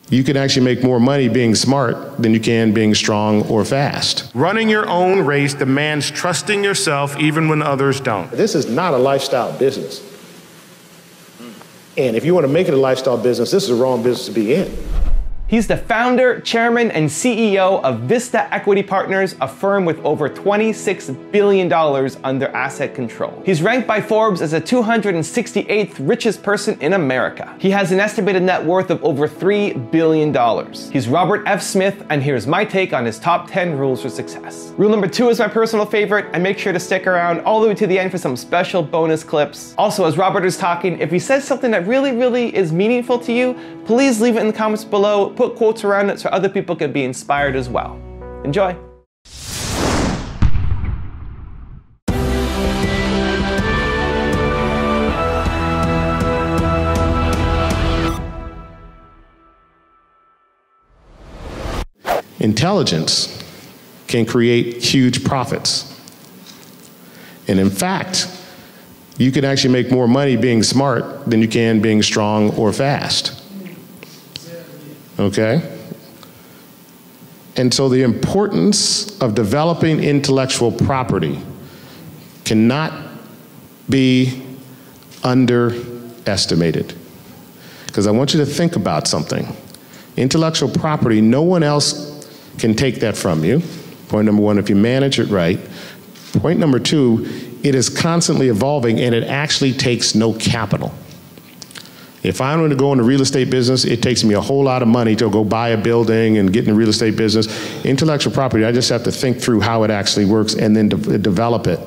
You can actually make more money being smart than you can being strong or fast. Running your own race demands trusting yourself even when others don't. This is not a lifestyle business. And if you want to make it a lifestyle business, this is the wrong business to be in. He's the founder, chairman, and CEO of Vista Equity Partners, a firm with over $26 billion under asset control. He's ranked by Forbes as the 268th richest person in America. He has an estimated net worth of over $3 billion. He's Robert F. Smith, and here's my take on his top 10 rules for success. Rule number 2 is my personal favorite, and make sure to stick around all the way to the end for some special bonus clips. Also, as Robert is talking, if he says something that really is meaningful to you, please leave it in the comments below. Put quotes around it so other people can be inspired as well. Enjoy. Intelligence can create huge profits. And in fact, you can actually make more money being smart than you can being strong or fast. Okay? And so the importance of developing intellectual property cannot be underestimated. Because I want you to think about something. Intellectual property, no one else can take that from you. Point number 1, if you manage it right. Point number 2, it is constantly evolving and it actually takes no capital. If I'm going to go into real estate business, it takes me a whole lot of money to go buy a building and get in the real estate business. Intellectual property, I just have to think through how it actually works and then develop it.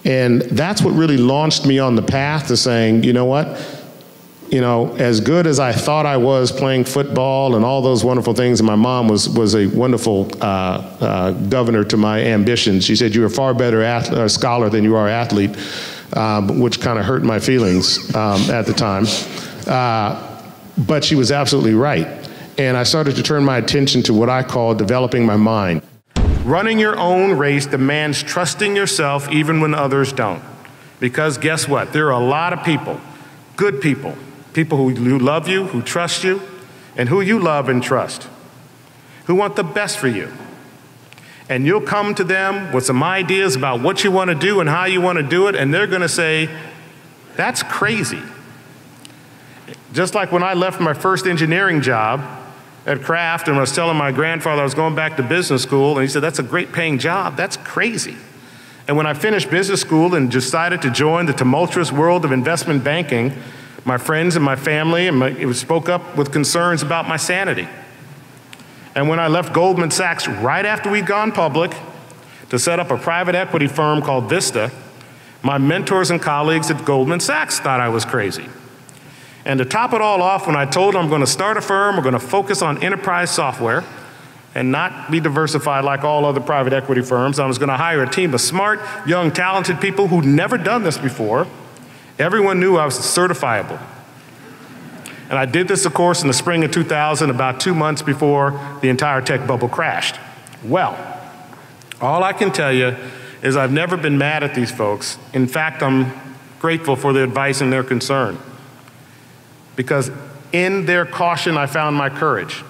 And that's what really launched me on the path to saying, you know what? You know, as good as I thought I was playing football and all those wonderful things, and my mom was a wonderful governor to my ambitions. She said, you're a far better scholar than you are athlete, which kind of hurt my feelings at the time. But she was absolutely right. And I started to turn my attention to what I call developing my mind. Running your own race demands trusting yourself even when others don't. Because guess what? There are a lot of people, good people, people who love you, who trust you, and who you love and trust, who want the best for you. And you'll come to them with some ideas about what you want to do and how you want to do it, and they're going to say, that's crazy. Just like when I left my first engineering job at Kraft and I was telling my grandfather I was going back to business school, and he said, that's a great paying job, that's crazy. And when I finished business school and decided to join the tumultuous world of investment banking, my friends and my family spoke up with concerns about my sanity. And when I left Goldman Sachs right after we'd gone public to set up a private equity firm called Vista, my mentors and colleagues at Goldman Sachs thought I was crazy. And to top it all off, when I told them I'm going to start a firm, we're going to focus on enterprise software and not be diversified like all other private equity firms, I was going to hire a team of smart, young, talented people who'd never done this before. Everyone knew I was certifiable. And I did this, of course, in the spring of 2000, about 2 months before the entire tech bubble crashed. Well, all I can tell you is I've never been mad at these folks. In fact, I'm grateful for their advice and their concern. Because in their caution, I found my courage.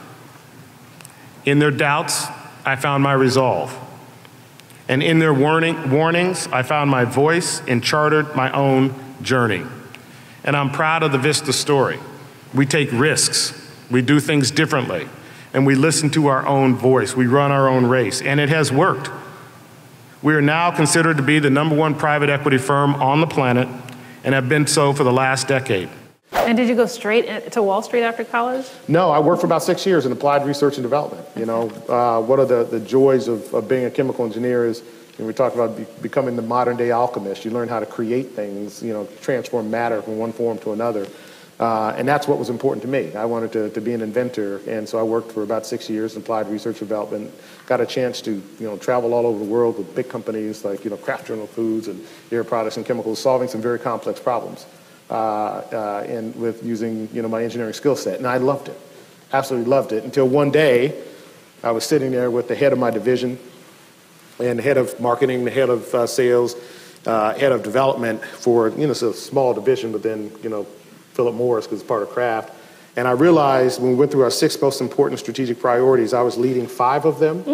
In their doubts, I found my resolve. And in their warnings, I found my voice and chartered my own journey. And I'm proud of the Vista story. We take risks, we do things differently, and we listen to our own voice. We run our own race, and it has worked. We are now considered to be the #1 private equity firm on the planet and have been so for the last decade. And did you go straight to Wall Street after college? No, I worked for about 6 years in applied research and development. You know, one of the joys of being a chemical engineer is, you know, we talk about becoming the modern day alchemist. You learn how to create things, you know, transform matter from one form to another. And that's what was important to me. I wanted to be an inventor, and so I worked for about 6 years in applied research and development. Got a chance to, you know, travel all over the world with big companies like, you know, Kraft General Foods and Air Products and Chemicals, solving some very complex problems, and with using, you know, my engineering skill set. And I loved it, absolutely loved it, until one day I was sitting there with the head of my division and the head of marketing, the head of sales, head of development for, you know, it's a small division, but then, you know, Philip Morris, because it's part of Kraft. And I realized when we went through our 6 most important strategic priorities, I was leading 5 of them.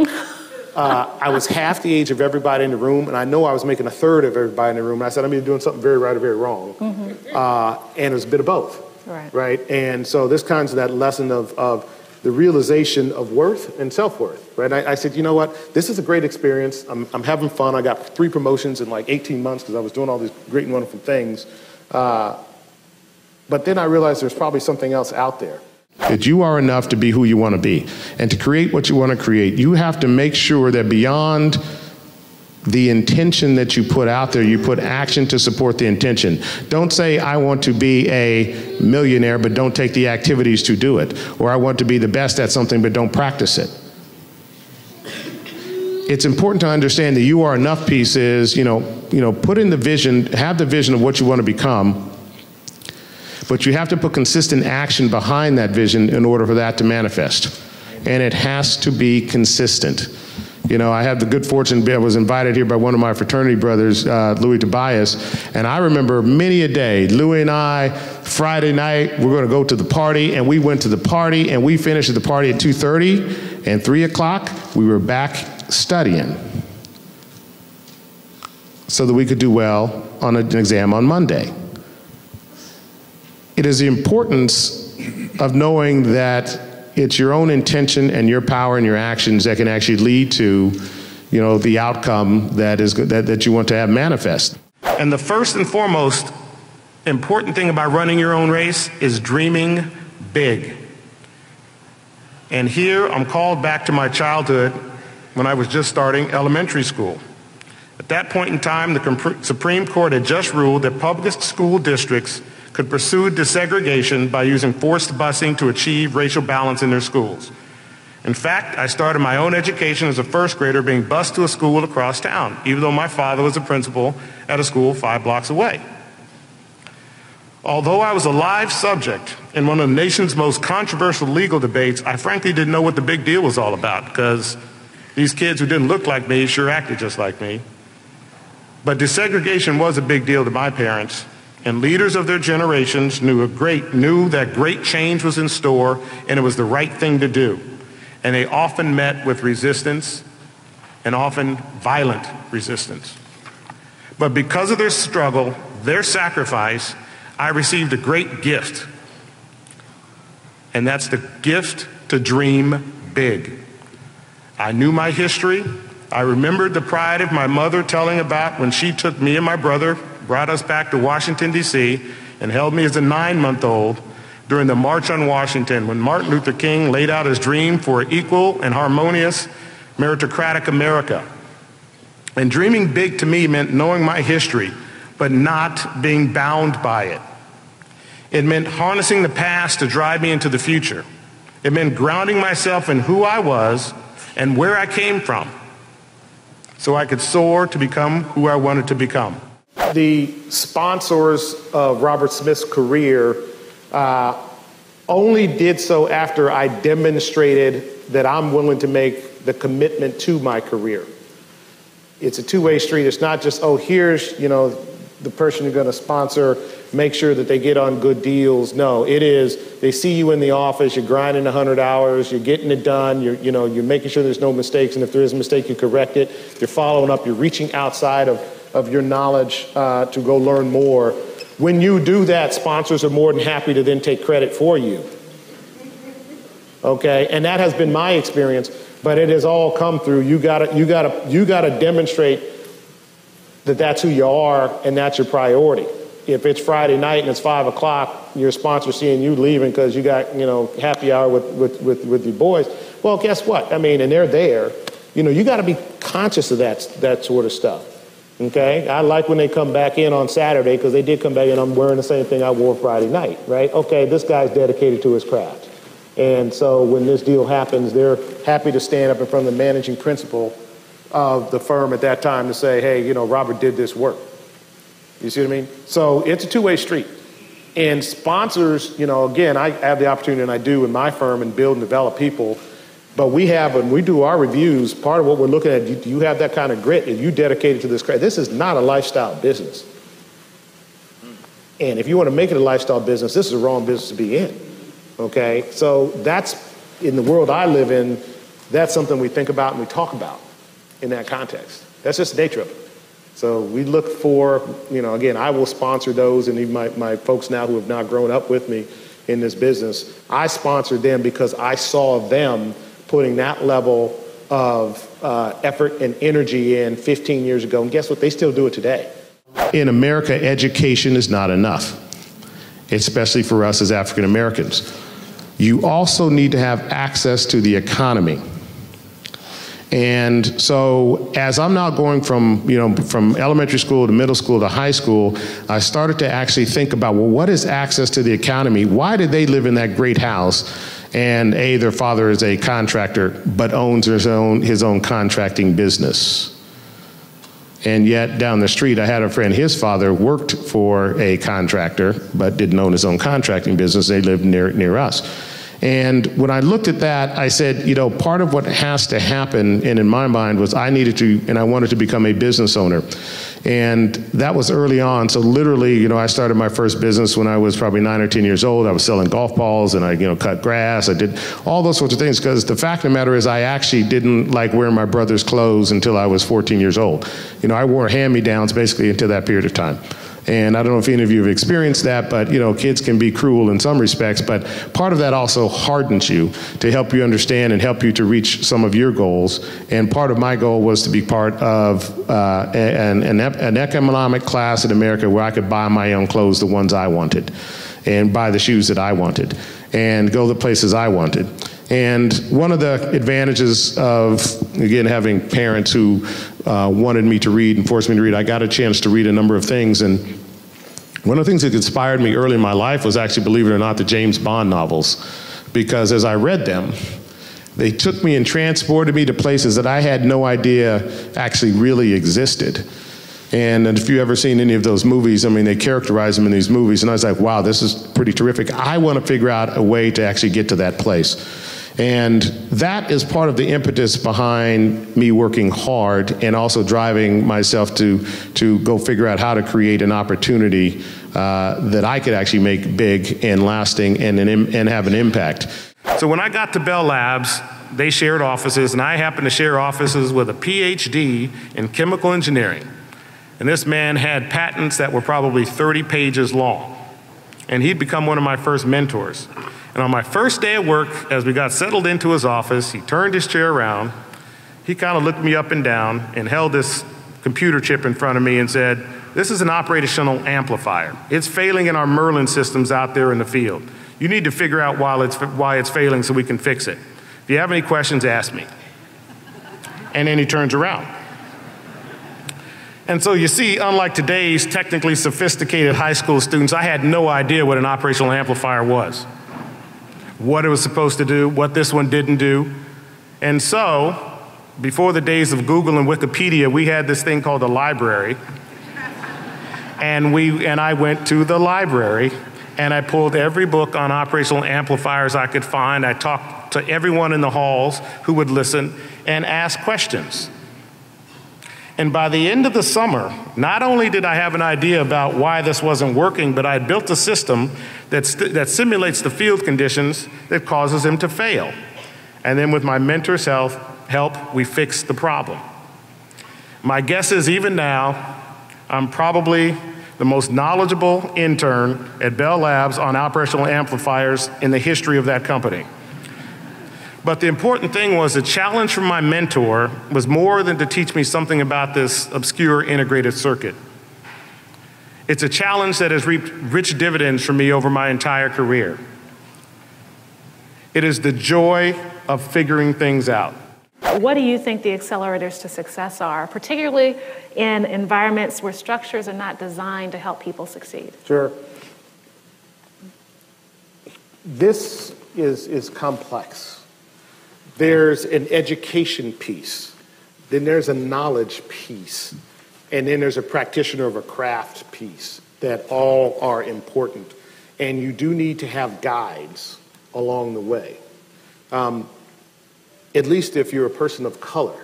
I was half the age of everybody in the room, and I know I was making a third of everybody in the room. And I said, I'm either doing something very right or very wrong. And it was a bit of both, right? And so this kind of that lesson of the realization of worth and self-worth, right? I said, you know what? This is a great experience. I'm having fun. I got 3 promotions in like 18 months because I was doing all these great and wonderful things. But then I realized there's probably something else out there. That you are enough to be who you want to be. And to create what you want to create, you have to make sure that beyond the intention that you put out there, you put action to support the intention. Don't say, I want to be a millionaire, but don't take the activities to do it. Or I want to be the best at something, but don't practice it. It's important to understand that you are enough piece is, put in the vision, have the vision of what you want to become, but you have to put consistent action behind that vision in order for that to manifest. And it has to be consistent. I had the good fortune, I was invited here by one of my fraternity brothers, Louis Tobias, and I remember many a day, Louis and I, Friday night, we're going to go to the party, and we went to the party, and we finished at the party at 2:30, and 3 o'clock, we were back studying so that we could do well on an exam on Monday. It is the importance of knowing that it's your own intention and your power and your actions that can actually lead to, the outcome that you want to have manifest. And the first and foremost important thing about running your own race is dreaming big. And here I'm called back to my childhood when I was just starting elementary school. At that point in time, the Supreme Court had just ruled that public school districts could pursue desegregation by using forced busing to achieve racial balance in their schools. In fact, I started my own education as a first grader being bused to a school across town, even though my father was a principal at a school 5 blocks away. Although I was a live subject in one of the nation's most controversial legal debates, I frankly didn't know what the big deal was all about, because these kids who didn't look like me sure acted just like me. But desegregation was a big deal to my parents, and leaders of their generations knew that great change was in store, and it was the right thing to do. And they often met with resistance, and often violent resistance. But because of their struggle, their sacrifice, I received a great gift. And that's the gift to dream big. I knew my history. I remembered the pride of my mother telling about when she took me and my brother, brought us back to Washington, D.C., and held me as a 9-month-old during the March on Washington, when Martin Luther King laid out his dream for an equal and harmonious meritocratic America. And dreaming big to me meant knowing my history, but not being bound by it. It meant harnessing the past to drive me into the future. It meant grounding myself in who I was and where I came from, so I could soar to become who I wanted to become. The sponsors of Robert Smith's career only did so after I demonstrated that I'm willing to make the commitment to my career. It's a two-way street. It's not just, oh, here's, the person you're going to sponsor, make sure that they get on good deals. No, it is, they see you in the office, you're grinding 100 hours, you're getting it done, you're making sure there's no mistakes, and if there is a mistake, you correct it. You're following up, you're reaching outside of your knowledge to go learn more. When you do that, sponsors are more than happy to then take credit for you. Okay, and that has been my experience, but it has all come through. You gotta demonstrate that that's who you are and that's your priority. If it's Friday night and it's 5 o'clock, your sponsor seeing you leaving because you got, happy hour with your boys, well, guess what? And they're there. You got to be conscious of that sort of stuff. Okay? I like when they come back in on Saturday, because they did come back in, I'm wearing the same thing I wore Friday night, right? Okay, this guy's dedicated to his craft. And so when this deal happens, they're happy to stand up in front of the managing principal of the firm at that time to say, hey, Robert did this work. You see what I mean? So it's a two-way street. And sponsors, again, I have the opportunity, and I do in my firm, and build and develop people. But when we do our reviews, part of what we're looking at, do you have that kind of grit? Are you dedicated to this craft? This is not a lifestyle business. And if you want to make it a lifestyle business, this is the wrong business to be in. okay? So that's, in the world I live in, that's something we think about and we talk about in that context. That's just the nature of it. So we look for, again, I will sponsor those, and even my folks now who have now grown up with me in this business, I sponsored them because I saw them putting that level of effort and energy in 15 years ago, and guess what? They still do it today. In America, education is not enough, especially for us as African Americans. You also need to have access to the economy. And so as I'm now going from elementary school to middle school to high school, I started to actually think about, well, what is access to the economy? Why did they live in that great house? And their father is a contractor, but owns his own contracting business. And yet down the street, I had a friend, his father worked for a contractor, but didn't own his own contracting business. They lived near us. And when I looked at that, I said, part of what has to happen, and in my mind was I wanted to become a business owner. And that was early on. So literally, I started my first business when I was probably 9 or 10 years old. I was selling golf balls, and I, cut grass. I did all those sorts of things, because the fact of the matter is I actually didn't like wearing my brother's clothes until I was 14 years old. I wore hand-me-downs basically until that period of time. And I don't know if any of you have experienced that, but kids can be cruel in some respects, but part of that also hardens you to help you understand and help you to reach some of your goals. And part of my goal was to be part of an economic class in America where I could buy my own clothes, the ones I wanted, and buy the shoes that I wanted, and go the places I wanted. And one of the advantages of, again, having parents who wanted me to read and forced me to read, I got a chance to read a number of things. And one of the things that inspired me early in my life was actually, believe it or not, the James Bond novels. Because as I read them, they took me and transported me to places that I had no idea actually really existed. And if you've ever seen any of those movies, they characterize them in these movies, and I was like, wow, this is pretty terrific. I want to figure out a way to actually get to that place. And that is part of the impetus behind me working hard and also driving myself to go figure out how to create an opportunity that I could actually make big and lasting and have an impact. So when I got to Bell Labs, they shared offices, and I happened to share offices with a PhD in chemical engineering. And this man had patents that were probably 30 pages long. And he'd become one of my first mentors. And on my first day at work, as we got settled into his office, he turned his chair around, he kind of looked me up and down and held this computer chip in front of me and said, "This is an operational amplifier. It's failing in our Merlin systems out there in the field. You need to figure out why it's failing so we can fix it. If you have any questions, ask me." And then he turns around. And so you see, unlike today's technically sophisticated high school students, I had no idea what an operational amplifier was, what it was supposed to do, what this one didn't do. And so, before the days of Google and Wikipedia, we had this thing called a library. And I went to the library, and I pulled every book on operational amplifiers I could find. I talked to everyone in the halls who would listen and ask questions. And by the end of the summer, not only did I have an idea about why this wasn't working, but I had built a system that simulates the field conditions that causes them to fail. And then with my mentor's help, we fixed the problem. My guess is even now, I'm probably the most knowledgeable intern at Bell Labs on operational amplifiers in the history of that company. But the important thing was the challenge from my mentor was more than to teach me something about this obscure integrated circuit. It's a challenge that has reaped rich dividends for me over my entire career. It is the joy of figuring things out. What do you think the accelerators to success are, particularly in environments where structures are not designed to help people succeed? Sure. This is complex. There's an education piece, then there's a knowledge piece, and then there's a practitioner of a craft piece that all are important. And you do need to have guides along the way. At least if you're a person of color,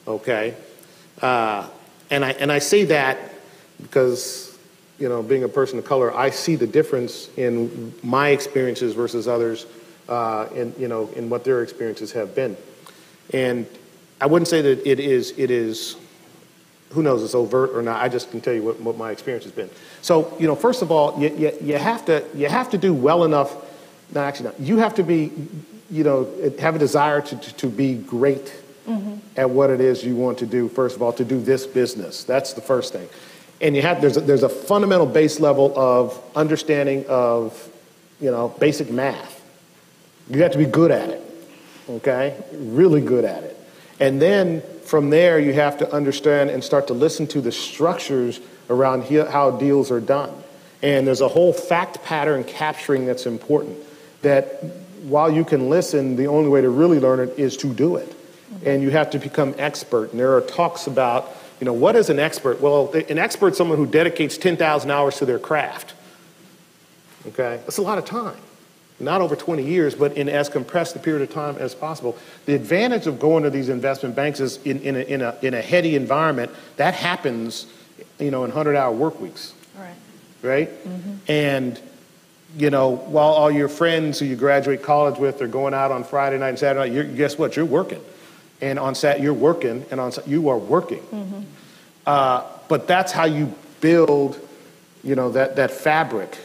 okay? And I say that because being a person of color, I see the difference in my experiences versus others, in what their experiences have been. And I wouldn't say that it is, who knows, it's overt or not. I just can tell you what my experience has been. So, first of all, you have to do well enough. No, actually not. You have to be, have a desire to be great at what it is you want to do. First of all, to do this business. That's the first thing. And there's a fundamental base level of understanding of, basic math. You have to be good at it, okay? Really good at it. And then from there, you have to understand and start to listen to the structures around how deals are done. And there's a whole fact pattern capturing that's important, that while you can listen, the only way to really learn it is to do it. And you have to become expert. And there are talks about, what is an expert? Well, an expert is someone who dedicates 10,000 hours to their craft. Okay? That's a lot of time. Not over 20 years, but in as compressed a period of time as possible. The advantage of going to these investment banks is in a heady environment, that happens, in 100-hour work weeks. Right? And, while all your friends who you graduate college with are going out on Friday night and Saturday night, guess what? You're working. And on Saturday, you're working, and on Saturday, you are working. But that's how you build, that fabric.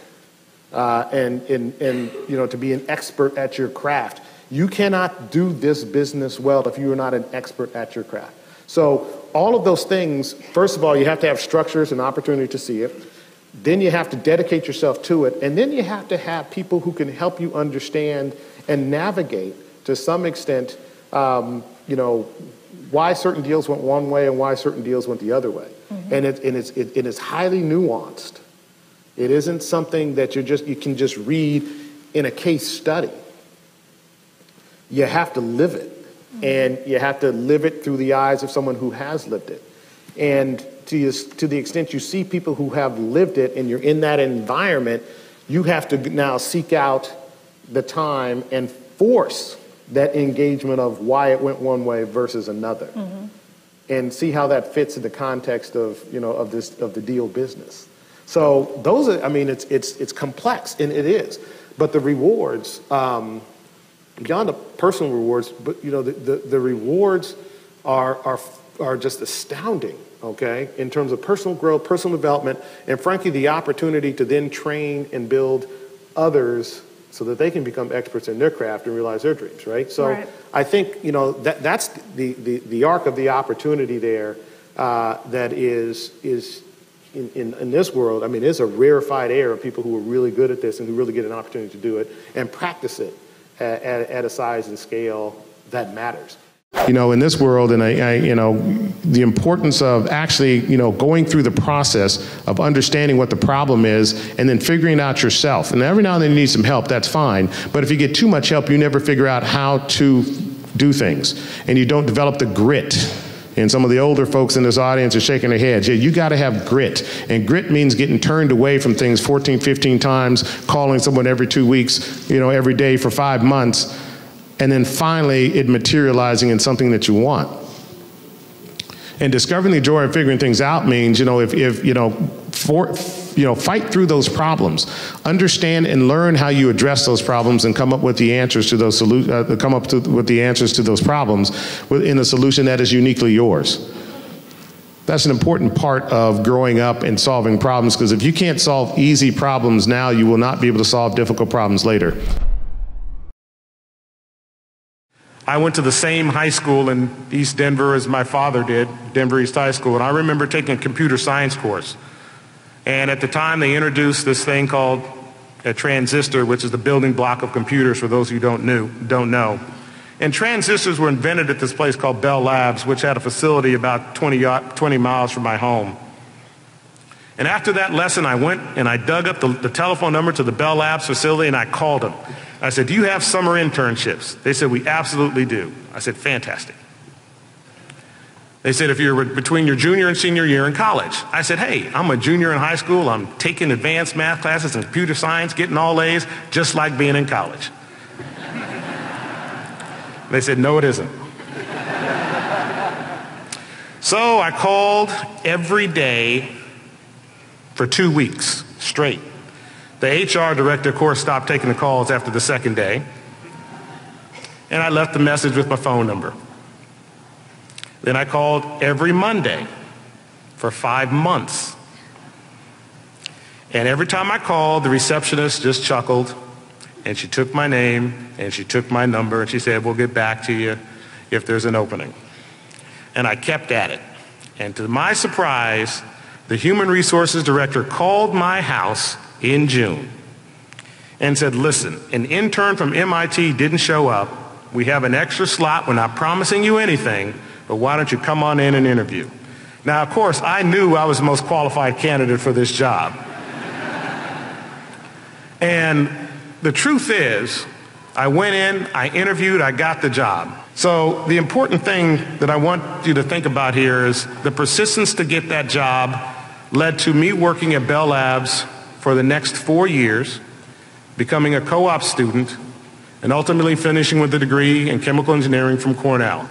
And to be an expert at your craft. You cannot do this business well if you are not an expert at your craft. So all of those things, first of all, you have to have structures and opportunity to see it. Then you have to dedicate yourself to it. And then you have to have people who can help you understand and navigate to some extent, why certain deals went one way and why certain deals went the other way. And it is highly nuanced. It isn't something that you can just read in a case study. You have to live it. And you have to live it through the eyes of someone who has lived it. And to the extent you see people who have lived it and you're in that environment, you have to now seek out the time and force that engagement of why it went one way versus another. And see how that fits in the context of, of the deal business. So those are, it's complex, and it is. But the rewards, beyond the personal rewards, but the rewards are just astounding, okay, in terms of personal growth, personal development, and frankly, the opportunity to then train and build others so that they can become experts in their craft and realize their dreams, right? So I think, that's the arc of the opportunity there that is in this world. There's a rarefied air of people who are really good at this and who really get an opportunity to do it and practice it at a size and scale that matters. In this world, and the importance of actually, going through the process of understanding what the problem is and then figuring it out yourself. And every now and then you need some help, that's fine. But if you get too much help, you never figure out how to do things. And you don't develop the grit. And some of the older folks in this audience are shaking their heads. Yeah, you got to have grit. And grit means getting turned away from things 14, 15 times, calling someone every 2 weeks, every day for 5 months. And then finally, it materializing in something that you want. And discovering the joy of figuring things out means, fight through those problems, understand and learn how you address those problems, and come up with the answers to those with the answers to those problems in a solution that is uniquely yours. That's an important part of growing up and solving problems, because if you can't solve easy problems now, you will not be able to solve difficult problems later. I went to the same high school in East Denver as my father did, Denver East High School, and I remember taking a computer science course. And at the time, they introduced this thing called a transistor, which is the building block of computers, for those who don't know. And transistors were invented at this place called Bell Labs, which had a facility about 20 miles from my home. And after that lesson, I went and I dug up the telephone number to the Bell Labs facility, and I called them. I said, "Do you have summer internships?" They said, "We absolutely do." I said, "Fantastic." They said, "If you're between your junior and senior year in college." I said, "Hey, I'm a junior in high school. I'm taking advanced math classes and computer science, getting all A's, just like being in college." They said, "No, it isn't." So I called every day for 2 weeks straight. The HR director, of course, stopped taking the calls after the second day, and I left a message with my phone number. Then I called every Monday for 5 months. And every time I called, the receptionist just chuckled, and she took my name, and she took my number, and she said, we'll get back to you if there's an opening. And I kept at it. And to my surprise, the human resources director called my house in June and said, listen, an intern from MIT didn't show up. We have an extra slot. We're not promising you anything, but why don't you come on in and interview? Now, of course, I knew I was the most qualified candidate for this job. And the truth is, I went in, I interviewed, I got the job. So the important thing that I want you to think about here is the persistence to get that job led to me working at Bell Labs for the next 4 years, becoming a co-op student, and ultimately finishing with a degree in chemical engineering from Cornell,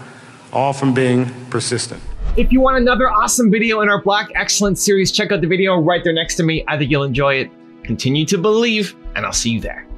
all from being persistent. If you want another awesome video in our Black Excellence series, check out the video right there next to me. I think you'll enjoy it. Continue to believe, and I'll see you there.